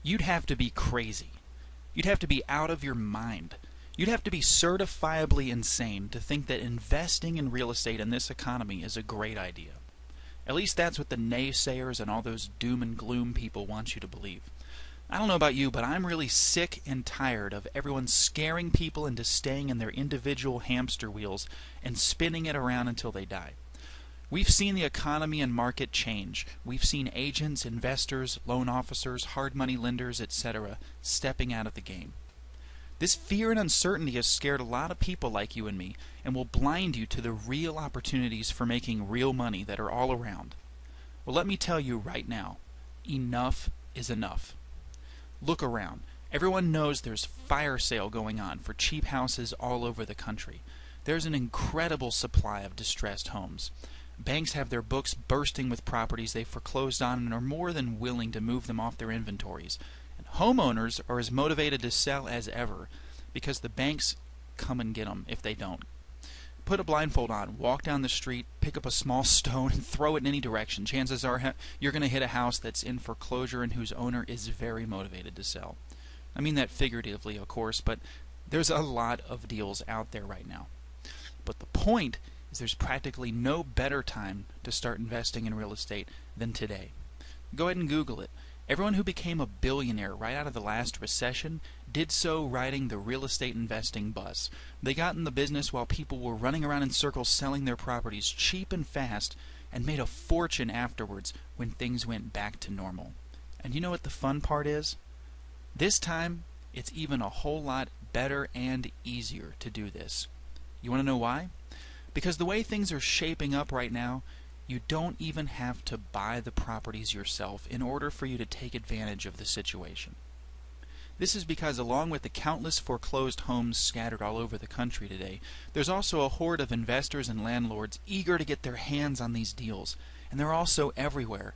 you'd have to be crazy. You'd have to be out of your mind. You'd have to be certifiably insane to think that investing in real estate in this economy is a great idea. At least that's what the naysayers and all those doom and gloom people want you to believe. I don't know about you, but I'm really sick and tired of everyone scaring people into staying in their individual hamster wheels and spinning it around until they die. We've seen the economy and market change. We've seen agents, investors, loan officers, hard money lenders, etc. stepping out of the game. This fear and uncertainty has scared a lot of people like you and me and will blind you to the real opportunities for making real money that are all around. Well, let me tell you right now, enough is enough. Look around. Everyone knows there's fire sale going on for cheap houses all over the country. There's an incredible supply of distressed homes. Banks have their books bursting with properties they foreclosed on and are more than willing to move them off their inventories. And homeowners are as motivated to sell as ever because the banks come and get them if they don't. Put a blindfold on, walk down the street, pick up a small stone and throw it in any direction. Chances are you're going to hit a house that's in foreclosure and whose owner is very motivated to sell. I mean that figuratively, of course, but there's a lot of deals out there right now. But the point is there's practically no better time to start investing in real estate than today. Go ahead and Google it. Everyone who became a billionaire right out of the last recession did so riding the real estate investing bus. They got in the business while people were running around in circles selling their properties cheap and fast and made a fortune afterwards when things went back to normal. And you know what the fun part is? This time, it's even a whole lot better and easier to do this. You want to know why? Because the way things are shaping up right now, you don't even have to buy the properties yourself in order for you to take advantage of the situation. This is because along with the countless foreclosed homes scattered all over the country today, there's also a horde of investors and landlords eager to get their hands on these deals, and they're also everywhere.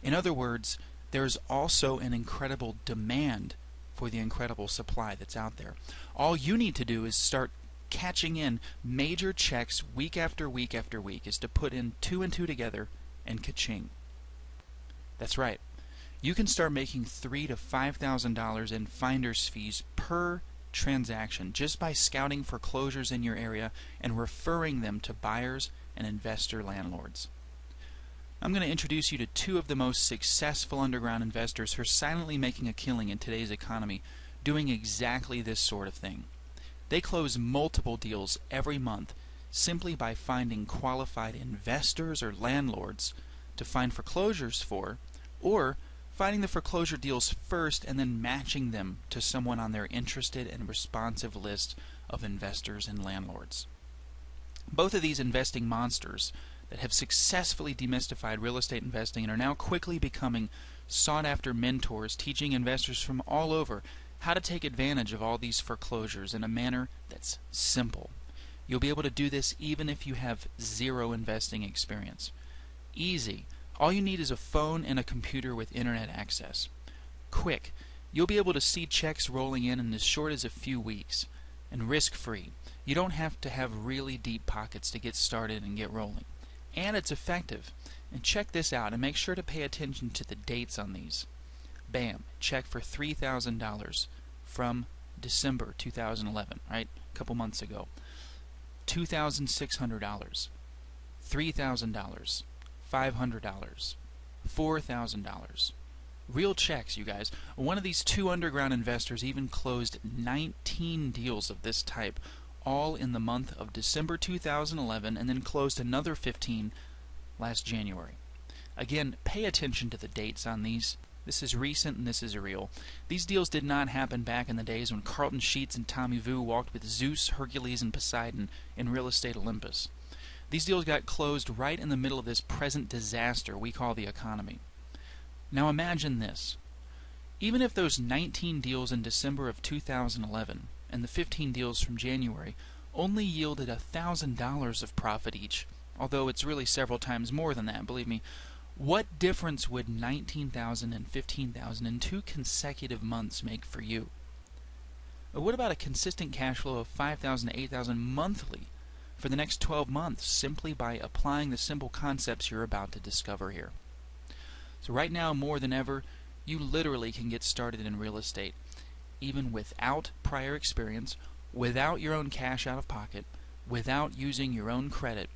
In other words, there's also an incredible demand for the incredible supply that's out there. All you need to do is start catching in major checks week after week after week, is to put in 2 and 2 together and ka-ching. That's right. You can start making $3,000 to $5,000 in finder's fees per transaction just by scouting foreclosures in your area and referring them to buyers and investor landlords. I'm going to introduce you to 2 of the most successful underground investors who are silently making a killing in today's economy doing exactly this sort of thing. They close multiple deals every month simply by finding qualified investors or landlords to find foreclosures for, or finding the foreclosure deals first and then matching them to someone on their interested and responsive list of investors and landlords. Both of these investing monsters that have successfully demystified real estate investing and are now quickly becoming sought-after mentors teaching investors from all over how to take advantage of all these foreclosures in a manner that's simple. You'll be able to do this even if you have zero investing experience. Easy. All you need is a phone and a computer with internet access. Quick. You'll be able to see checks rolling in as short as a few weeks. And risk-free. You don't have to have really deep pockets to get started and get rolling. And it's effective. And check this out and make sure to pay attention to the dates on these. Bam, check for $3,000 from December 2011, right? A couple months ago. $2,600, $3,000, $500, $4,000. Real checks, you guys. One of these 2 underground investors even closed 19 deals of this type, all in the month of December 2011, and then closed another 15 last January. Again, pay attention to the dates on these. This is recent and this is real. These deals did not happen back in the days when Carlton Sheets and Tommy Vu walked with Zeus, Hercules, and Poseidon in real estate Olympus. These deals got closed right in the middle of this present disaster we call the economy. Now imagine this. Even if those 19 deals in December of 2011 and the 15 deals from January only yielded $1,000 of profit each, although it's really several times more than that, believe me, what difference would $19,000 and $15,000 in 2 consecutive months make for you? Or what about a consistent cash flow of $5,000 to $8,000 monthly for the next 12 months simply by applying the simple concepts you're about to discover here? So right now, more than ever, You literally can get started in real estate even without prior experience, without your own cash out of pocket, without using your own credit,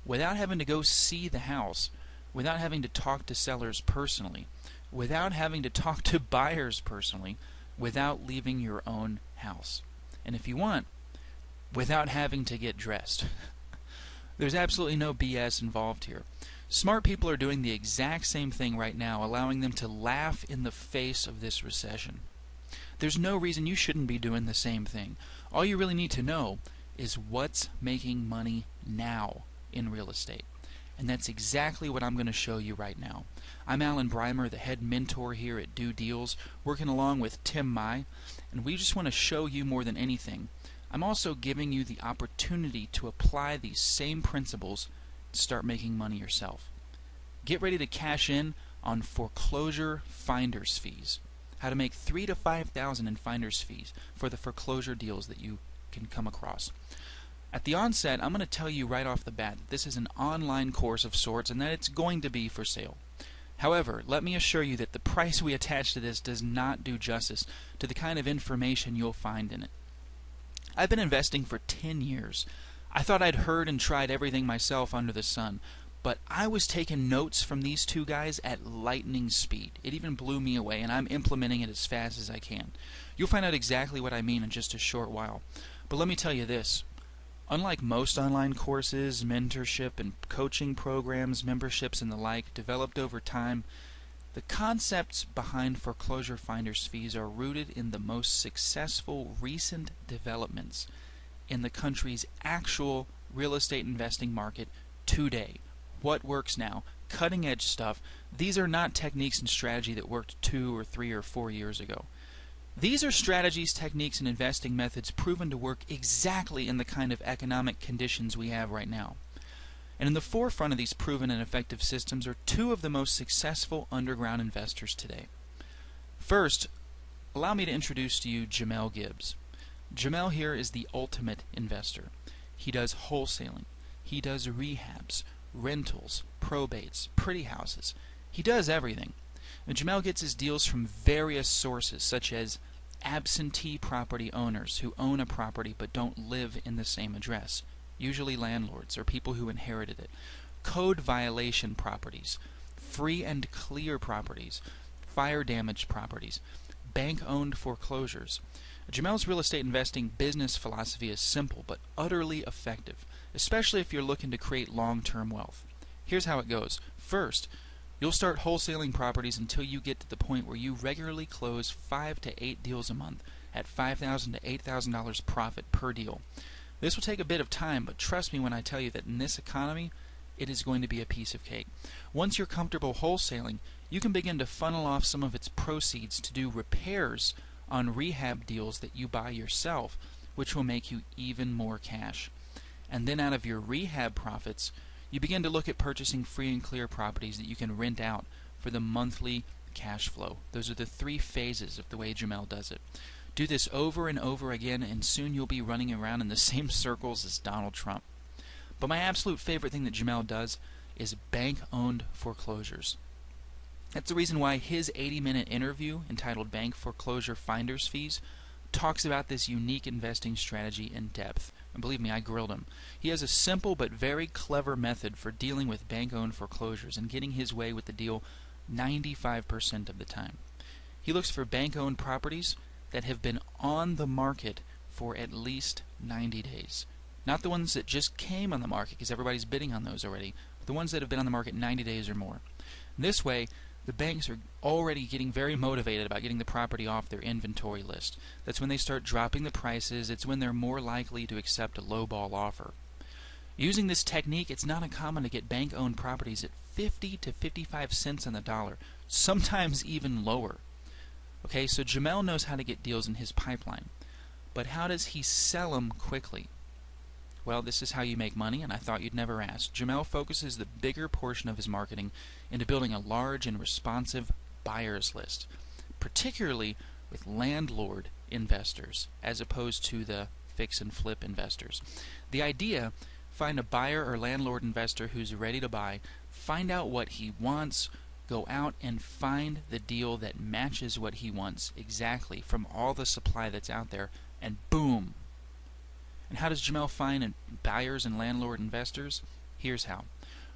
without having to go see the house, without having to talk to sellers personally, without having to talk to buyers personally, without leaving your own house. And if you want, without having to get dressed. There's absolutely no BS involved here. Smart people are doing the exact same thing right now, allowing them to laugh in the face of this recession. There's no reason you shouldn't be doing the same thing. All you really need to know is what's making money now in real estate. And that's exactly what I'm going to show you right now. I'm Alan Breimer, the head mentor here at Do Deals, working along with Tim Mai, and we just want to show you more than anything. I'm also giving you the opportunity to apply these same principles to start making money yourself. Get ready to cash in on foreclosure finder's fees. How to make $3,000 to $5,000 in finder's fees for the foreclosure deals that you can come across. At the onset, I'm going to tell you right off the bat that this is an online course of sorts and that it's going to be for sale. However, let me assure you that the price we attach to this does not do justice to the kind of information you'll find in it. I've been investing for 10 years. I thought I'd heard and tried everything myself under the sun, but I was taking notes from these two guys at lightning speed. It even blew me away, and I'm implementing it as fast as I can. You'll find out exactly what I mean in just a short while. But let me tell you this. Unlike most online courses, mentorship and coaching programs, memberships and the like developed over time, the concepts behind foreclosure finder's fees are rooted in the most successful recent developments in the country's actual real estate investing market today. What works now? Cutting edge stuff. These are not techniques and strategy that worked 2 or 3 or 4 years ago. These are strategies, techniques, and investing methods proven to work exactly in the kind of economic conditions we have right now. And in the forefront of these proven and effective systems are two of the most successful underground investors today. First, allow me to introduce to you Jamel Gibbs. Jamel here is the ultimate investor. He does wholesaling. He does rehabs, rentals, probates, pretty houses. He does everything. And Jamel gets his deals from various sources, such as absentee property owners who own a property but don't live in the same address, usually landlords or people who inherited it, code violation properties, free and clear properties, fire damaged properties, bank-owned foreclosures. Jamel's real estate investing business philosophy is simple but utterly effective, especially if you're looking to create long-term wealth. Here's how it goes. First, you'll start wholesaling properties until you get to the point where you regularly close 5 to 8 deals a month at $5,000 to $8,000 profit per deal. This will take a bit of time, but trust me when I tell you that in this economy, it is going to be a piece of cake. Once you're comfortable wholesaling, you can begin to funnel off some of its proceeds to do repairs on rehab deals that you buy yourself, which will make you even more cash. And then out of your rehab profits, you begin to look at purchasing free and clear properties that you can rent out for the monthly cash flow. Those are the 3 phases of the way Jamel does it. Do this over and over again, and soon you'll be running around in the same circles as Donald Trump. But my absolute favorite thing that Jamel does is bank-owned foreclosures. That's the reason why his 80-minute interview entitled Bank Foreclosure Finder's Fees talks about this unique investing strategy in depth. And believe me, I grilled him. He has a simple but very clever method for dealing with bank-owned foreclosures and getting his way with the deal 95% of the time. He looks for bank-owned properties that have been on the market for at least 90 days. Not the ones that just came on the market because everybody's bidding on those already, but the ones that have been on the market 90 days or more. This way, the banks are already getting very motivated about getting the property off their inventory list. That's when they start dropping the prices. It's when they're more likely to accept a lowball offer. Using this technique, it's not uncommon to get bank-owned properties at 50 to 55 cents on the dollar, sometimes even lower. Okay, so Jamel knows how to get deals in his pipeline. But how does he sell them quickly? Well, this is how you make money, and I thought you'd never ask. Jamel focuses the bigger portion of his marketing into building a large and responsive buyers list, particularly with landlord investors, as opposed to the fix and flip investors. The idea, find a buyer or landlord investor who's ready to buy, find out what he wants, Go out and find the deal that matches what he wants exactly from all the supply that's out there, and boom! And how does Jamel find buyers and landlord investors? Here's how.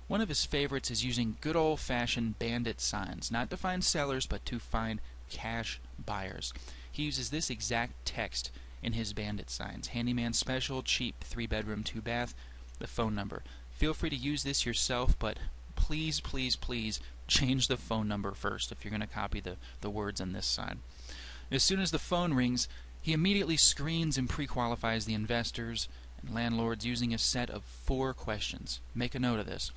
One of his favorites is using good old-fashioned bandit signs, not to find sellers, but to find cash buyers. He uses this exact text in his bandit signs. Handyman special, cheap, 3-bedroom, 2-bath, the phone number. Feel free to use this yourself, but please, please, please change the phone number first if you're going to copy the words on this sign. As soon as the phone rings, he immediately screens and pre-qualifies the investors and landlords using a set of 4 questions. Make a note of this.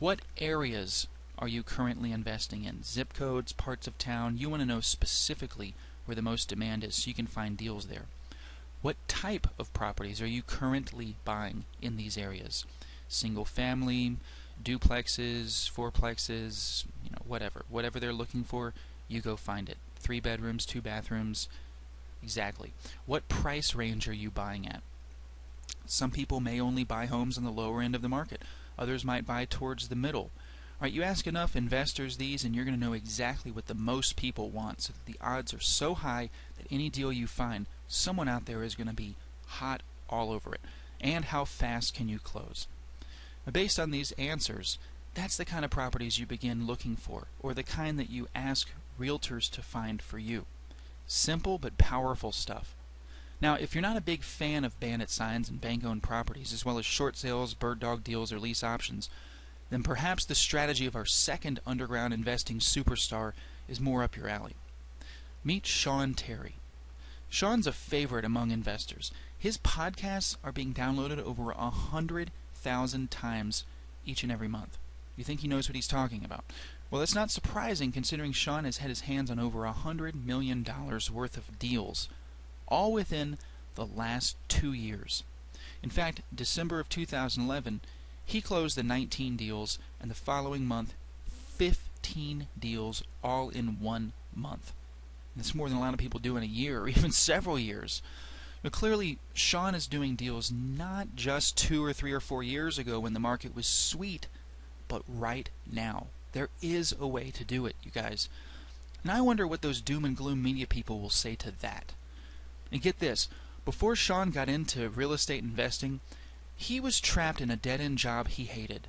What areas are you currently investing in? Zip codes, parts of town. You want to know specifically where the most demand is so you can find deals there. What type of properties are you currently buying in these areas? Single family, duplexes, fourplexes, whatever they're looking for, you go find it. 3 bedrooms, 2 bathrooms, exactly. What price range are you buying at? Some people may only buy homes on the lower end of the market. Others might buy towards the middle. Right, you ask enough investors these and you're going to know exactly what the most people want, so that the odds are so high that any deal you find, someone out there is going to be hot all over it. And how fast can you close? Now, based on these answers, that's the kind of properties you begin looking for, or the kind that you ask realtors to find for you. Simple but powerful stuff. Now, if you're not a big fan of bandit signs and bank-owned properties, as well as short sales, bird dog deals, or lease options, then perhaps the strategy of our second underground investing superstar is more up your alley. Meet Sean Terry. Sean's a favorite among investors. His podcasts are being downloaded over 100,000 times each and every month. You think he knows what he's talking about? Well, that's not surprising considering Sean has had his hands on over $100 million worth of deals, all within the last 2 years. In fact, December of 2011, he closed the 19 deals, and the following month, 15 deals, all in 1 month. And that's more than a lot of people do in a year, or even several years. But clearly, Sean is doing deals not just 2 or 3 or 4 years ago when the market was sweet, but right now. There is a way to do it, you guys. And I wonder what those doom and gloom media people will say to that. And get this, before Sean got into real estate investing, he was trapped in a dead-end job he hated.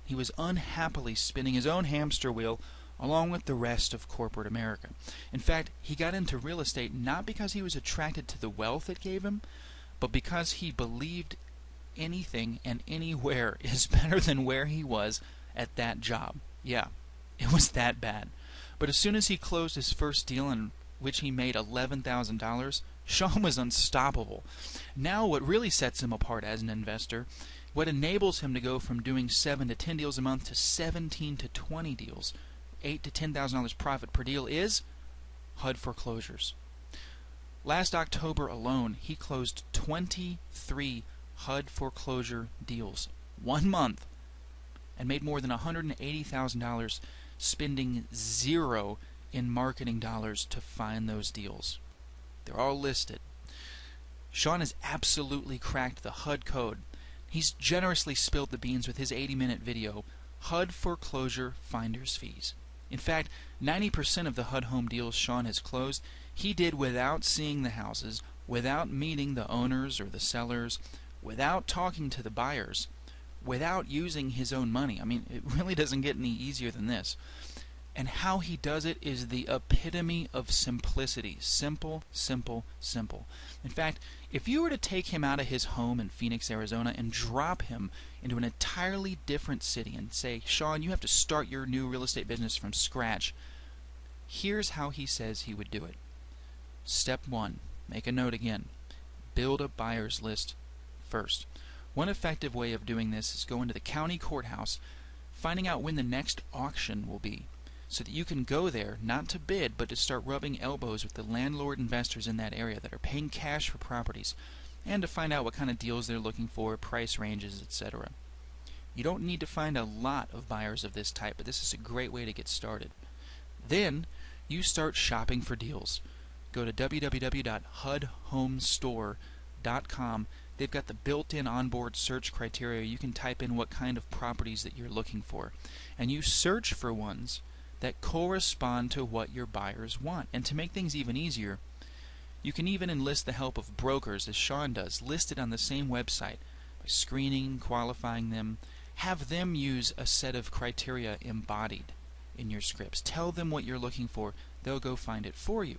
He was unhappily spinning his own hamster wheel along with the rest of corporate America. In fact, he got into real estate not because he was attracted to the wealth it gave him, but because he believed anything and anywhere is better than where he was at that job. Yeah, it was that bad. But as soon as he closed his first deal in which he made $11,000, Sean was unstoppable. Now what really sets him apart as an investor, what enables him to go from doing 7 to 10 deals a month to 17 to 20 deals, $8,000 to $10,000 profit per deal, is HUD foreclosures. Last October alone, he closed 23 HUD foreclosure deals, 1 month, and made more than $180,000, spending zero in marketing dollars to find those deals. They're all listed. Sean has absolutely cracked the HUD code. He's generously spilled the beans with his 80-minute video, HUD Foreclosure Finders Fees. In fact, 90% of the HUD home deals Sean has closed, he did without seeing the houses, without meeting the owners or the sellers, without talking to the buyers, without using his own money. I mean, it really doesn't get any easier than this. And how he does it is the epitome of simplicity. Simple, simple, simple. In fact, if you were to take him out of his home in Phoenix, Arizona, and drop him into an entirely different city and say, Sean, you have to start your new real estate business from scratch, here's how he says he would do it. Step 1, make a note again. Build a buyer's list first. One effective way of doing this is going to the county courthouse, finding out when the next auction will be, so that you can go there, not to bid, but to start rubbing elbows with the landlord investors in that area that are paying cash for properties, and to find out what kind of deals they're looking for, price ranges, etc. You don't need to find a lot of buyers of this type, but this is a great way to get started. Then, you start shopping for deals. Go to www.hudhomestore.com. They've got the built-in onboard search criteria. You can type in what kind of properties that you're looking for, and you search for ones that correspond to what your buyers want. And to make things even easier, you can even enlist the help of brokers, as Sean does, listed on the same website, by screening, qualifying them. Have them use a set of criteria embodied in your scripts. Tell them what you're looking for. They'll go find it for you.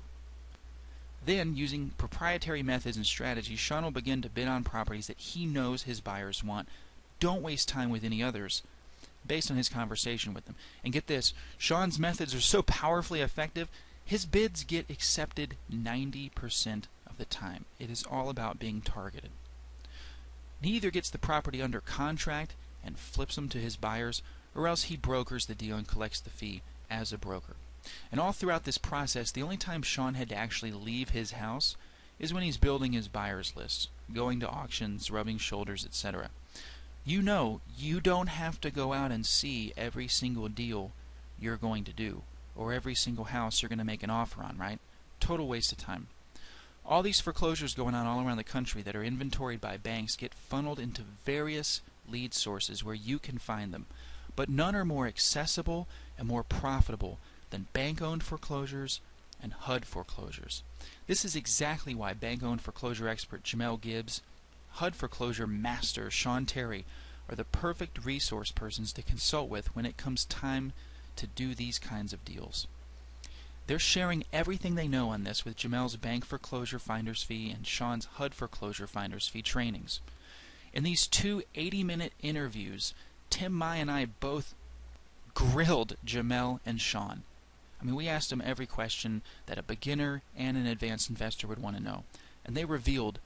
Then, using proprietary methods and strategies, Sean will begin to bid on properties that he knows his buyers want. Don't waste time with any others based on his conversation with them. And get this, Sean's methods are so powerfully effective, his bids get accepted 90% of the time. It is all about being targeted. He either gets the property under contract and flips them to his buyers, or else he brokers the deal and collects the fee as a broker. And all throughout this process, the only time Sean had to actually leave his house is when he's building his buyers list, going to auctions, rubbing shoulders, etc. You know, you don't have to go out and see every single deal you're going to do, or every single house you're going to make an offer on, right? Total waste of time. All these foreclosures going on all around the country that are inventoried by banks get funneled into various lead sources where you can find them, but none are more accessible and more profitable than bank-owned foreclosures and HUD foreclosures. This is exactly why bank-owned foreclosure expert Jamel Gibbs, HUD foreclosure master Sean Terry are the perfect resource persons to consult with when it comes time to do these kinds of deals. They're sharing everything they know on this with Jamel's Bank Foreclosure Finder's Fee and Sean's HUD Foreclosure Finder's Fee trainings. In these two 80-minute interviews, Tim, Mai, and I both grilled Jamel and Sean. I mean, we asked them every question that a beginner and an advanced investor would want to know, and they revealed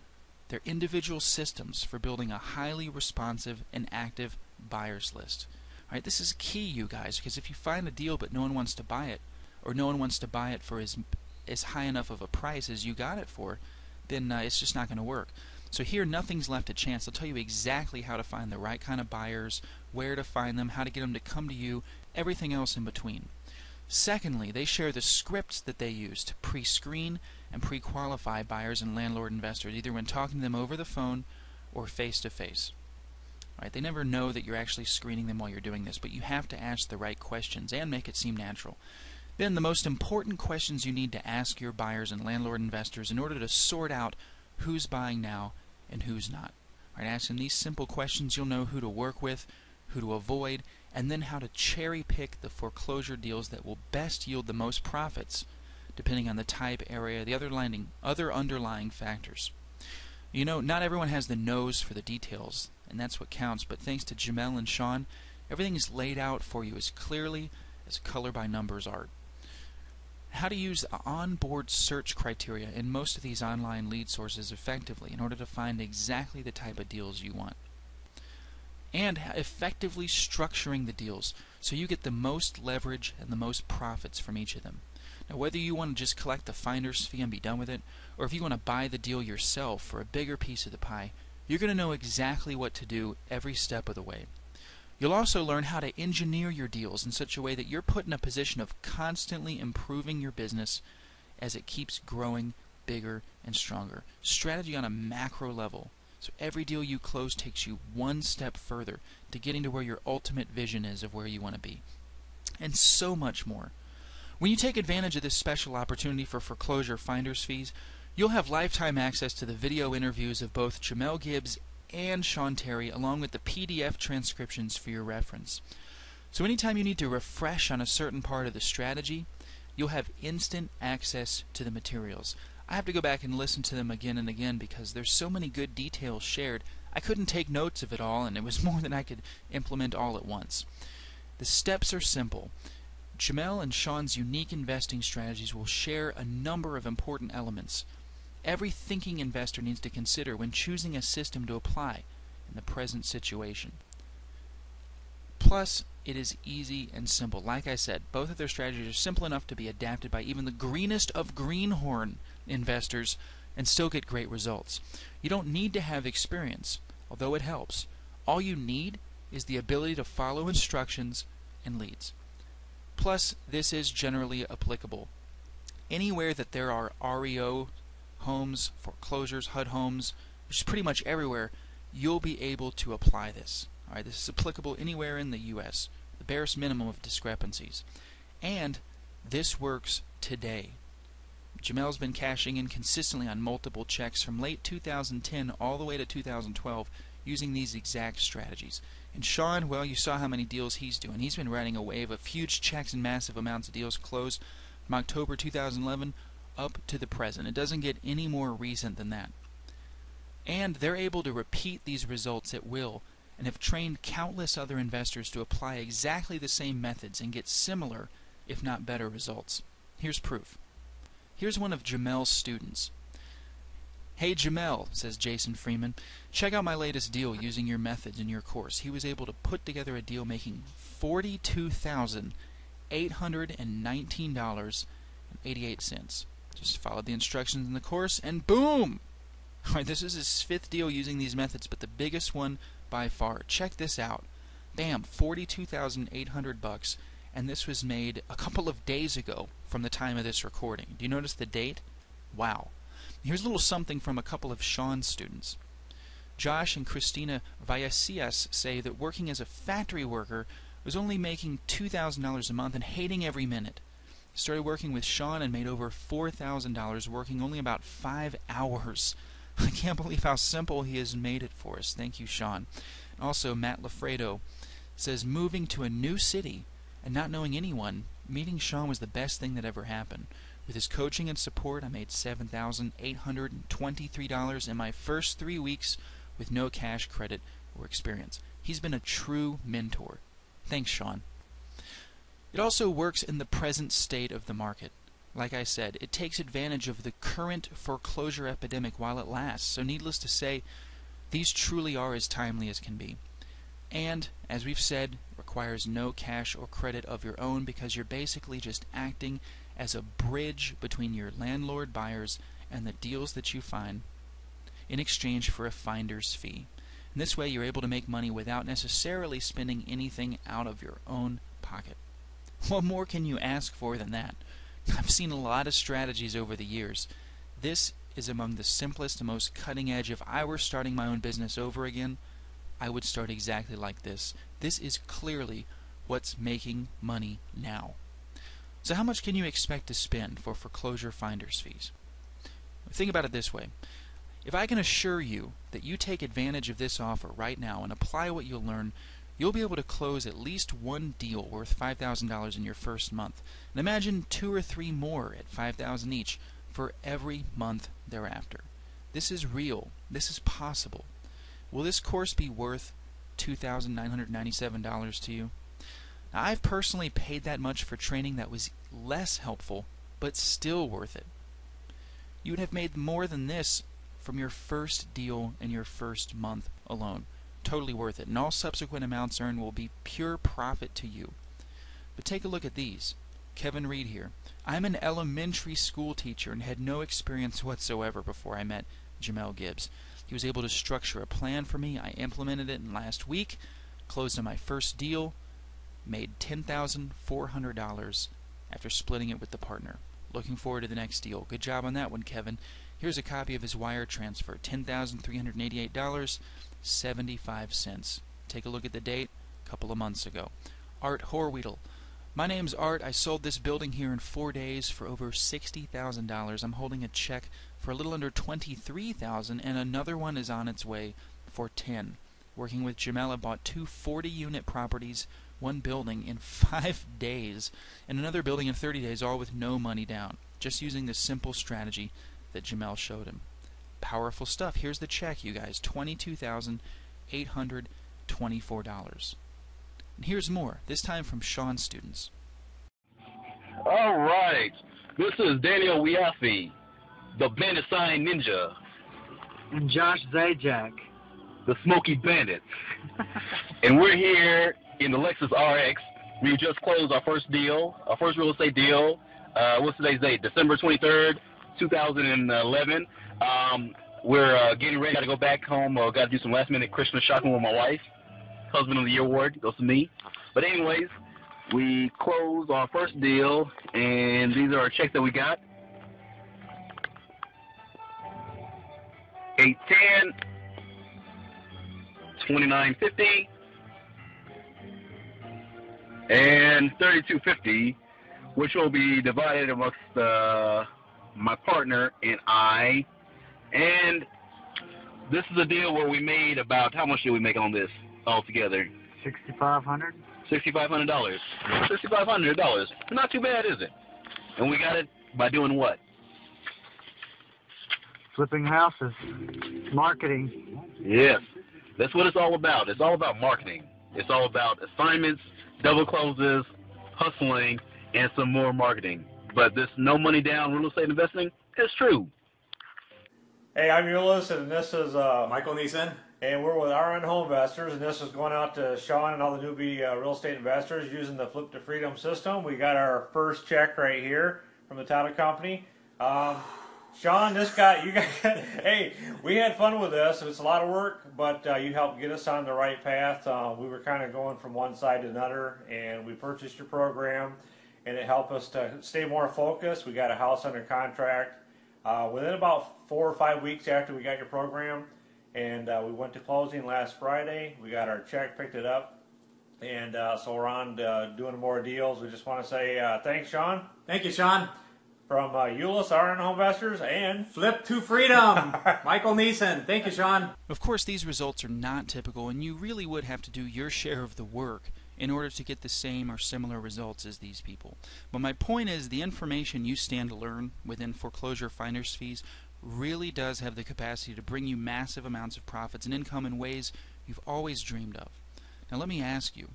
their individual systems for building a highly responsive and active buyers list. All right, this is key, you guys, because if you find a deal but no one wants to buy it, or no one wants to buy it for as high enough of a price as you got it for, then it's just not going to work. So here, nothing's left to chance. They'll tell you exactly how to find the right kind of buyers, where to find them, how to get them to come to you, everything else in between. Secondly, they share the scripts that they use to pre-screen and pre-qualify buyers and landlord investors, either when talking to them over the phone or face-to-face. Right, they never know that you're actually screening them while you're doing this, but you have to ask the right questions and make it seem natural. Then the most important questions you need to ask your buyers and landlord investors in order to sort out who's buying now and who's not. Right, asking these simple questions, you'll know who to work with, who to avoid, and then how to cherry pick the foreclosure deals that will best yield the most profits, depending on the type, area, the other underlying factors. You know, not everyone has the nose for the details, and that's what counts, but thanks to Jamel and Sean, everything is laid out for you as clearly as color by numbers art. How to use the onboard search criteria in most of these online lead sources effectively in order to find exactly the type of deals you want. And effectively structuring the deals so you get the most leverage and the most profits from each of them. Now, whether you want to just collect the finder's fee and be done with it, or if you want to buy the deal yourself for a bigger piece of the pie, you're going to know exactly what to do every step of the way. You'll also learn how to engineer your deals in such a way that you're put in a position of constantly improving your business as it keeps growing bigger and stronger. Strategy on a macro level. So every deal you close takes you one step further to getting to where your ultimate vision is of where you want to be. And so much more. When you take advantage of this special opportunity for foreclosure finder's fees, you'll have lifetime access to the video interviews of both Jamel Gibbs and Sean Terry, along with the PDF transcriptions for your reference. So anytime you need to refresh on a certain part of the strategy, you'll have instant access to the materials. I have to go back and listen to them again and again because there's so many good details shared. I couldn't take notes of it all, and it was more than I could implement all at once. The steps are simple. Jamel and Sean's unique investing strategies will share a number of important elements every thinking investor needs to consider when choosing a system to apply in the present situation. Plus, it is easy and simple. Like I said, both of their strategies are simple enough to be adapted by even the greenest of greenhorn investors and still get great results. You don't need to have experience, although it helps. All you need is the ability to follow instructions and leads. Plus, this is generally applicable. Anywhere that there are REO homes, foreclosures, HUD homes, which is pretty much everywhere, you'll be able to apply this. Alright, this is applicable anywhere in the U.S., the barest minimum of discrepancies. And this works today. Jamel's been cashing in consistently on multiple checks from late 2010 all the way to 2012 using these exact strategies. And Sean, well, you saw how many deals he's doing. He's been riding a wave of huge checks and massive amounts of deals closed from October 2011 up to the present. It doesn't get any more recent than that. And they're able to repeat these results at will and have trained countless other investors to apply exactly the same methods and get similar, if not better, results. Here's proof. Here's one of Jamel's students. "Hey Jamel," says Jason Freeman, "check out my latest deal using your methods in your course." He was able to put together a deal making $42,819.88. Just followed the instructions in the course and boom! Alright, this is his 5th deal using these methods, but the biggest one by far. Check this out. Bam, $42,800, and this was made a couple of days ago from the time of this recording. Do you notice the date? Wow. Here's a little something from a couple of Sean's students. Josh and Christina Vallesias say that working as a factory worker was only making $2,000 a month and hating every minute. Started working with Sean and made over $4,000 working only about 5 hours. I can't believe how simple he has made it for us. Thank you, Sean. Also, Matt Lafredo says, moving to a new city and not knowing anyone, meeting Sean was the best thing that ever happened. With his coaching and support, I made $7,823 in my first 3 weeks with no cash credit or experience. He's been a true mentor. Thanks, Sean. It also works in the present state of the market. Like I said, it takes advantage of the current foreclosure epidemic while it lasts, so needless to say, these truly are as timely as can be. And, as we've said, requires no cash or credit of your own because you're basically just acting as a bridge between your landlord buyers and the deals that you find in exchange for a finder's fee. And this way you're able to make money without necessarily spending anything out of your own pocket. What more can you ask for than that? I've seen a lot of strategies over the years. This is among the simplest and most cutting edge. If I were starting my own business over again, I would start exactly like this. This is clearly what's making money now. So how much can you expect to spend for foreclosure finder's fees? Think about it this way. If I can assure you that you take advantage of this offer right now and apply what you'll learn, you'll be able to close at least one deal worth $5,000 in your first month. And imagine 2 or 3 more at $5,000 each for every month thereafter. This is real. This is possible. Will this course be worth $2,997 to you? Now, I've personally paid that much for training that was less helpful, but still worth it. You would have made more than this from your first deal in your first month alone. Totally worth it, and all subsequent amounts earned will be pure profit to you. But take a look at these. Kevin Reed here. I'm an elementary school teacher and had no experience whatsoever before I met Jamel Gibbs. He was able to structure a plan for me. I implemented it in last week, closed on my first deal, made $10,400 after splitting it with the partner. Looking forward to the next deal. Good job on that one, Kevin. Here's a copy of his wire transfer, $10,388.75. Take a look at the date, a couple of months ago. Art Horweedle. My name's Art. I sold this building here in 4 days for over $60,000. I'm holding a check for a little under $23,000, and another one is on its way for $10,000. Working with Jamel, I bought 2 40-unit properties, 1 building in 5 days, and another building in 30 days, all with no money down, just using this simple strategy that Jamel showed him. Powerful stuff. Here's the check, you guys, $22,824. And here's more, this time from Sean's students. All right. This is Daniel Wiafi, the Bandit Sign Ninja. And Josh Zajac, the Smoky Bandits. And we're here in the Lexus RX. We just closed our first deal, our first real estate deal. What's today's date? December 23rd, 2011. We're getting ready. Got to go back home. Got to do some last-minute Christmas shopping with my wife. Husband of the Year award goes to me. But anyways, we closed our first deal, and these are our checks that we got. 810, 2950, and 3250. which will be divided amongst my partner and I. And this is a deal where we made about, how much did we make on this altogether? $6,500. $6,500. $6,500. Not too bad, is it? And we got it by doing what? Flipping houses. Marketing. Yes. That's what it's all about. It's all about marketing. It's all about assignments, double closes, hustling, and some more marketing. But this no money down real estate investing is true. Hey, I'm Ulyss, and this is Michael Neeson. and we're with RN Home Investors, and this is going out to Sean and all the newbie real estate investors using the Flip to Freedom system. We got our first check right here from the title company. Sean, this guy, you guys, hey, we had fun with this. It's a lot of work, but you helped get us on the right path. We were kind of going from one side to another, and we purchased your program, and it helped us to stay more focused. We got a house under contract within about 4 or 5 weeks after we got your program, and we went to closing last Friday. We got our check, picked it up, and so we're on doing more deals. We just want to say thanks, Sean. Thank you, Sean. From Ulyss, RN Home Investors, and Flip to Freedom, Michael Neeson. Thank you, Sean. Of course, these results are not typical, and you really would have to do your share of the work in order to get the same or similar results as these people. But my point is, the information you stand to learn within Foreclosure Finders Fees really does have the capacity to bring you massive amounts of profits and income in ways you've always dreamed of. Now let me ask you,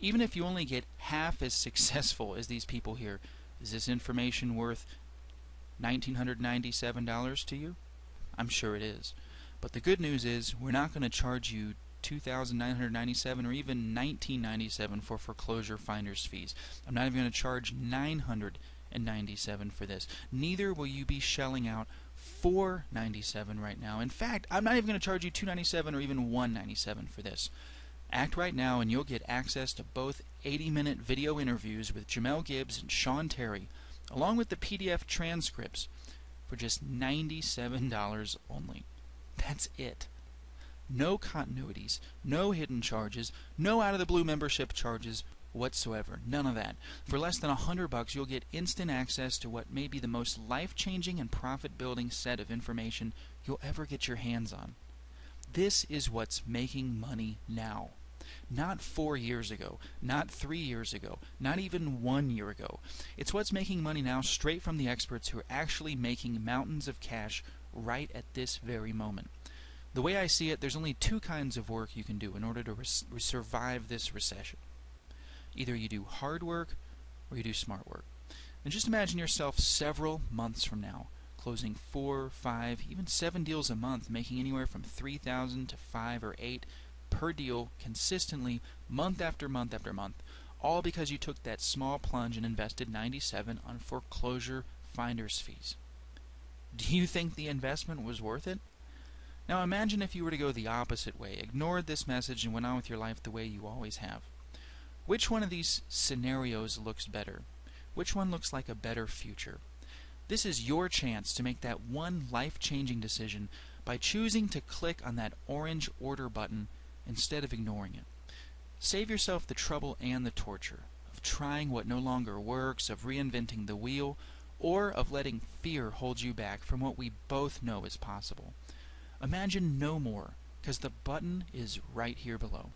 even if you only get half as successful as these people here, is this information worth $1,997 to you? I'm sure it is. But the good news is we're not going to charge you $2,997 or even $1,997 for foreclosure finders fees. I'm not even going to charge $997 for this. Neither will you be shelling out $497 right now. In fact, I'm not even going to charge you $297 or even $197 for this. Act right now and you'll get access to both 80-minute video interviews with Jamel Gibbs and Sean Terry, along with the PDF transcripts, for just $97 only. That's it. No continuities, no hidden charges, no out-of-the-blue membership charges whatsoever. None of that. For less than $100, you'll get instant access to what may be the most life-changing and profit-building set of information you'll ever get your hands on. This is what's making money now. Not 4 years ago, not 3 years ago, not even 1 year ago. It's what's making money now straight from the experts who are actually making mountains of cash right at this very moment. The way I see it, there's only two kinds of work you can do in order to survive this recession. Either you do hard work or you do smart work. And just imagine yourself several months from now, closing 4, 5, even 7 deals a month, making anywhere from $3,000 to $5 or $8 per deal consistently, month after month after month, all because you took that small plunge and invested $97 on foreclosure finders fees. Do you think the investment was worth it? Now imagine if you were to go the opposite way, ignored this message, and went on with your life the way you always have. Which one of these scenarios looks better? Which one looks like a better future? This is your chance to make that one life-changing decision by choosing to click on that orange order button instead of ignoring it. Save yourself the trouble and the torture of trying what no longer works, of reinventing the wheel, or of letting fear hold you back from what we both know is possible. Imagine no more, because the button is right here below.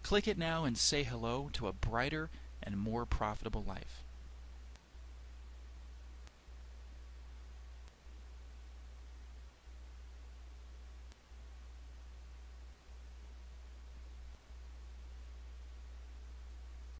Click it now and say hello to a brighter and more profitable life.